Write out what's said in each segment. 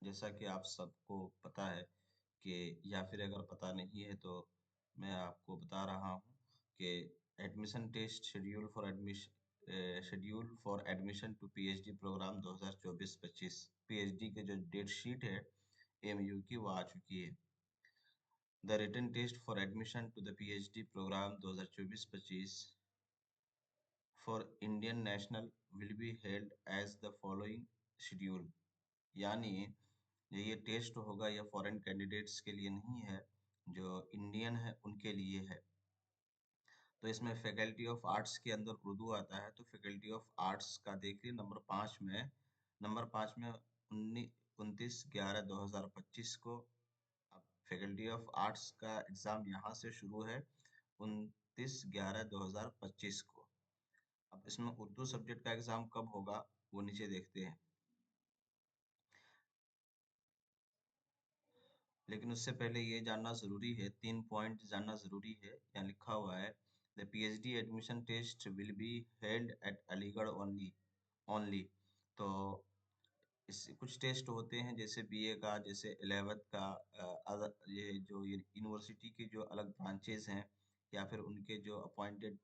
जैसा कि आप सबको पता है कि या फिर अगर पता नहीं है तो मैं आपको बता रहा हूँ कि admission test schedule for admission to PhD program 2024-25 PhD के जो डेट शीट है एमयू की वो आ चुकी है। The written test for admission to the PhD program 2024-25 for Indian national will be held as the following schedule. यानी ये टेस्ट होगा या फॉरेन कैंडिडेट्स के लिए नहीं है, जो इंडियन है उनके लिए है। तो इसमें फैकल्टी ऑफ आर्ट्स के अंदर उर्दू आता है, तो फैकल्टी ऑफ आर्ट्स का देखिए नंबर 5 में 29/11/2025 को। अब फैकल्टी ऑफ आर्ट्स का एग्ज़ाम यहाँ से शुरू है 29/11/2025 को। अब इसमें उर्दू सब्जेक्ट का एग्ज़ाम कब होगा वो नीचे देखते हैं। लेकिन उससे पहले ये जानना ज़रूरी है, 3 पॉइंट जानना ज़रूरी है। यहाँ लिखा हुआ है the PhD admission test will be held at Aligarh only only. तो इस कुछ टेस्ट होते हैं जैसे बीए का, जैसे 11th का, ये जो यूनिवर्सिटी के जो अलग ब्रांचेज हैं या फिर उनके जो अपॉइंटेड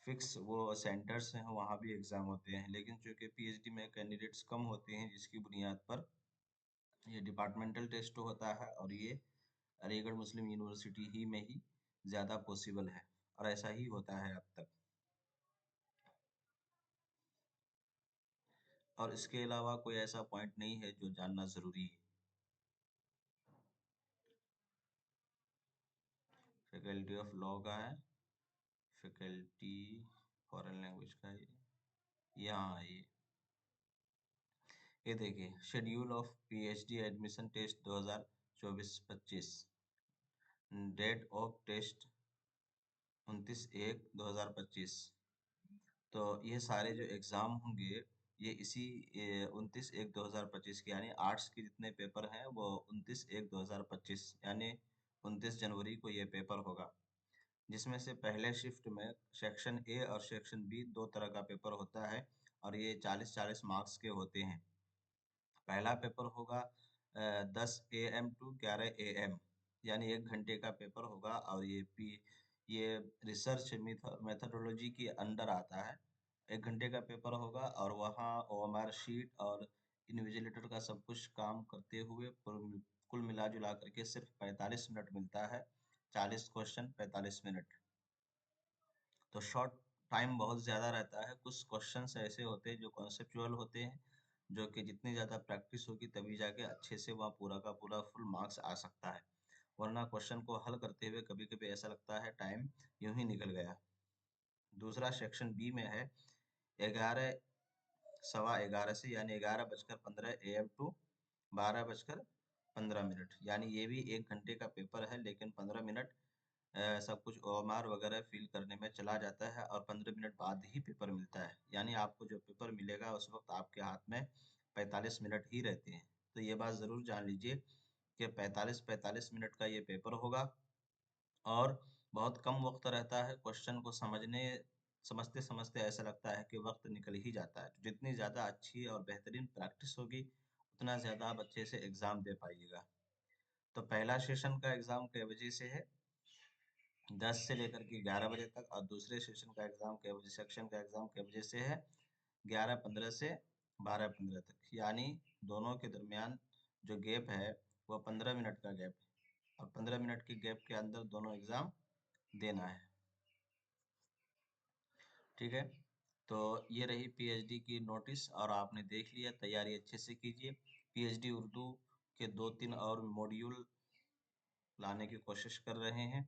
फिक्स वो सेंटर्स हैं वहाँ भी एग्ज़ाम होते हैं। लेकिन चूँकि पीएचडी में कैंडिडेट्स कम होते हैं जिसकी बुनियाद पर ये डिपार्टमेंटल टेस्ट होता है, और ये अलीगढ़ मुस्लिम यूनिवर्सिटी ही में ही ज़्यादा पॉसिबल है और ऐसा ही होता है अब तक। और इसके अलावा कोई ऐसा पॉइंट नहीं है जो जानना ज़रूरी है। फैकल्टी ऑफ लॉ का है, फैकल्टी फॉरेन लैंग्वेज का है, यहाँ ये देखिए schedule of PhD admission test 2024-25। Date of test 29/1/2025। तो ये सारे जो एग्ज़ाम होंगे ये इसी 29/1/2025 के, यानी आर्ट्स के जितने पेपर हैं वो 29/1/2025 यानी 29 जनवरी को ये पेपर होगा। जिसमें से पहले शिफ्ट में सेक्शन ए और सेक्शन बी दो तरह का पेपर होता है और ये 40-40 मार्क्स के होते हैं। पहला पेपर होगा 10 AM टू 11 AM, यानी 1 घंटे का पेपर होगा और ये रिसर्च मेथडोलॉजी के अंडर आता है। 1 घंटे का पेपर होगा और वहाँ ओएमआर शीट और इन्विजिलेटर का सब कुछ काम करते हुए कुल मिला जुला करके सिर्फ 45 मिनट मिलता है। 40 क्वेश्चन 45 मिनट, तो शॉर्ट टाइम बहुत ज़्यादा रहता है। कुछ क्वेश्चंस ऐसे होते हैं जो कॉन्सेप्चुअल होते हैं, जो कि जितनी ज़्यादा प्रैक्टिस होगी तभी जाके अच्छे से वह पूरा का पूरा फुल मार्क्स आ सकता है। वरना क्वेश्चन को हल करते हुए कभी-कभी ऐसा लगता है टाइम यूं ही निकल गया। दूसरा सेक्शन बी में है 11 सवा 11 से, यानी 11:15 AM टू 12:15 यानी ये भी 1 घंटे का पेपर है, लेकिन 15 मिनट सब कुछ ओएमआर वगैरह फिल करने में चला जाता है और 15 मिनट बाद ही पेपर मिलता है। यानी आपको जो पेपर मिलेगा उस वक्त आपके हाथ में 45 मिनट ही रहते हैं। तो ये बात ज़रूर जान लीजिए कि 45-45 मिनट का ये पेपर होगा और बहुत कम वक्त रहता है। क्वेश्चन को समझते समझते ऐसा लगता है कि वक्त निकल ही जाता है। तो जितनी ज़्यादा अच्छी और बेहतरीन प्रैक्टिस होगी उतना ज़्यादा आप अच्छे से एग्ज़ाम दे पाइएगा। तो पहला सेशन का एग्ज़ाम कै बजे से है? 10 से लेकर के 11 बजे तक। और दूसरे सेशन का एग्ज़ाम कै बजे, सेक्शन का एग्ज़ाम कै बजे से है? 11:15 से 12:15 तक। यानी दोनों के दरमियान जो गैप है वो 15 मिनट का गैप है और 15 मिनट के गैप के अंदर दोनों एग्ज़ाम देना है। ठीक है, तो ये रही पीएचडी की नोटिस और आपने देख लिया। तैयारी अच्छे से कीजिए। पीएचडी उर्दू के 2-3 और मॉड्यूल लाने की कोशिश कर रहे हैं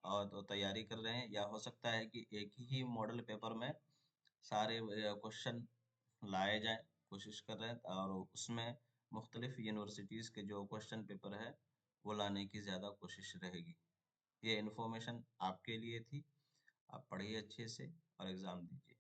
और तो तैयारी कर रहे हैं, या हो सकता है कि एक ही मॉडल पेपर में सारे क्वेश्चन लाए जाएं। कोशिश कर रहे हैं और उसमें मुख्तलिफ यूनिवर्सिटीज़ के जो क्वेश्चन पेपर है वो लाने की ज़्यादा कोशिश रहेगी। ये इन्फॉर्मेशन आपके लिए थी। आप पढ़िए अच्छे से और एग्ज़ाम दीजिए।